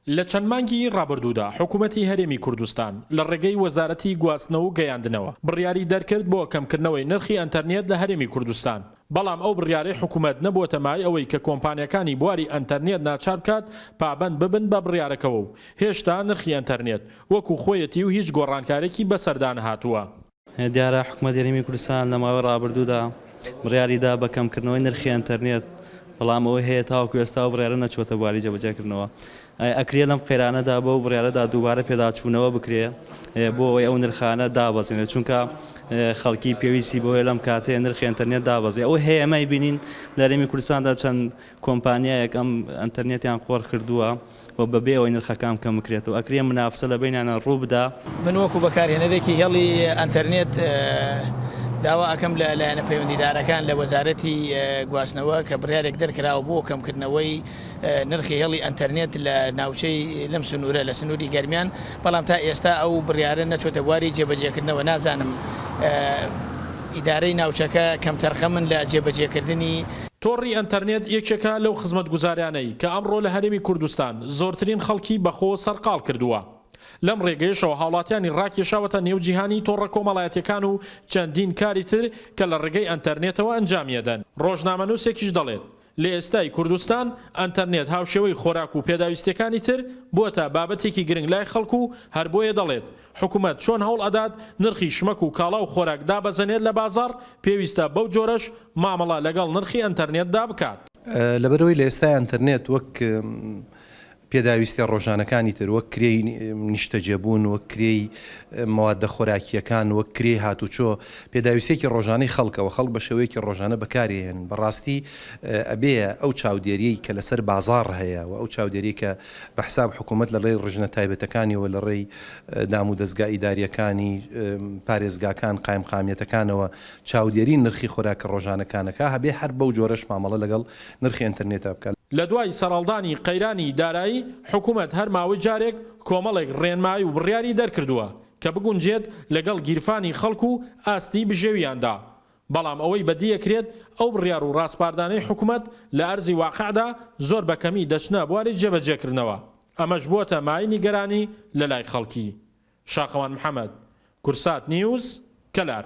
لە چەند مانگی ڕابردوودا حکوومەتی هەرێمی کوردستان لە ڕێگەی وەزارەتی گواستنەوە و گەیاندنەوە بڕیاری دەرکرد بۆ کەمکردنەوەی نرخی ئەنتەرنێت لە هەرێمی کوردستان. بەڵام ئەو بڕیارەی حکوومەت نەبووە مای ئەوەی کە کۆمپانیەکانی بواری ئەنتەرنێت ناچار بکات پابەند ببن بە بڕیارەکەەوە و هێشتا نرخی ئەنتەرنێت وەکو خۆیەتی و هیچ گۆڕانکارێکی بەسەردان هاتووە. دیارە حکوومەت هەرێمی کوردستان لە ماوەی ڕابردوودا بڕیاریدا بە کەمکردنەوەی نرخی ئەنتەرنێت، بەڵام ئەوە هەیە تاوەکو ئێستا و بڕیارە نەچۆتە بواری جێبەجێکردنەوە. ئەکرێ لەم قەیرانەدا بۆ بڕیارەدا دووبارە پێداچوونەوە بکرێ بۆ ئەوەی ئەو نرخانە دابەزێنێت، چونکە خەڵکی پێویستی بۆیە لەم کاتەیە نرخی ئەنتەرنێت دابەزێ. ئەوە هەیە ئەمەی بینین لە هەرێمی کوردستاندا چەند کۆمپانیایەک ئەم ئەنتەرنێتیان قۆڕ کردووە و بەبێ ئەوەی نرخەکان کەم بکرێتەوە. ئەکرێ منافسە لە بینیانە ڕوو بدا. من وەکو بەکارهێنەرێکی هێڵی ئەنتەرنێت داوا ئەەکەم لە لایەنە پەیوەندیدارەکان لە وەزارەتی گواستنەوە کە بڕیارێک دەرکراوە بۆ کەمکردنەوەی نرخی هێڵی ئەنتەرنێت لە ناوچەی لەم سنوورە لە سنووری گەرمیان، بەڵام تا ئێستا ئەو بڕیارە نەچۆتە بواری جێبەجێکردنەوە. نازانم ئیدارەی ناوچەکە کەم تەرخە من لە جێبەجێکردنی تۆڕی ئەنتەرنێت یەکێکە لەو خزمەتگوزاریانەی کە ئەمڕۆ لە هەرێمی کوردستان زۆرترین خەڵکی بەخۆ سەرقاڵ کردووە. لەم ڕێگەیشەوە هاوڵاتیانی ڕاکێشاوەتە نێوجیهانی تۆڕە کۆمەڵایەتەکان و چەندین کاری تر کە لە ڕێگەی ئەنتەرنێتەوە ئەنجامیەدەن. ڕۆژنامەنووسێکیش دەڵێت لە ئێستای کوردستان ئەنتەرنێت هاوشێوەی خۆراک و پێداویستەکانی تر بووەتە بابەتێکی گرنگ لای خەڵکو و هەر بۆیە دەڵێت حکوومەت چۆن هەوڵ ئەدات نرخی شمەک و کاڵا و خۆراک دابەزێنێت لە بازار پێویستە بەو جۆرەش مامەڵە لەگەڵ نرخی ئەنتەرنێتدا بکات. لەبەرەوەی لە ئێستای ئەنتەرنێت وەک پێداویستی ڕۆژانەکانی تر وەک کرێی نیشتەجێبوون، وەک کرێی مەوادە خۆراکیەکان، وەک کرێی هاتوچۆ پێداویستێکی ڕۆژانەی خەڵکەوە خەڵک بە شێوەیەکی ڕۆژانە بەکارهێن. بەڕاستی ئەبێ ئەو چاودێریەی کە لەسەر بازار هەیە و ئەو چاودێری کە بە حساب حکوومەت لە ڕێی ڕژنە تایبەتەکانیەوە لە ڕێی دام و دەستگا ئیداریەکانی پارێزگاکان قایم قامیەتەکانەوە چاودێری نرخی خۆراکە ڕۆژانەکانەکە هەبێ هەر بەو جۆرەش مامەڵە لەگەڵ نرخی ئەنتەرنێتە بکات. لە دوای سەرەڵدانی قەیرانی دارایی حکوومەت هەر ماوەی جارێک کۆمەڵێک ڕێنمایی و بڕیاری دەرکردووە کە بگونجێت لەگەڵ گیرفانی خەڵکو و ئاستی بژێویاندا. بەڵام ئەوەی بەدیەکرێت ئەو بڕیار و ڕاستپاردانەی حکوومەت لە ئەرزی واقعدا زۆر بەکەمی دەچنە بواری جێبەجێکردنەوە. ئەمەش بووەتە مای نیگەرانی لە لای خەڵکی. شاخەوان محەممەد، کورسات نیوز، کەلار.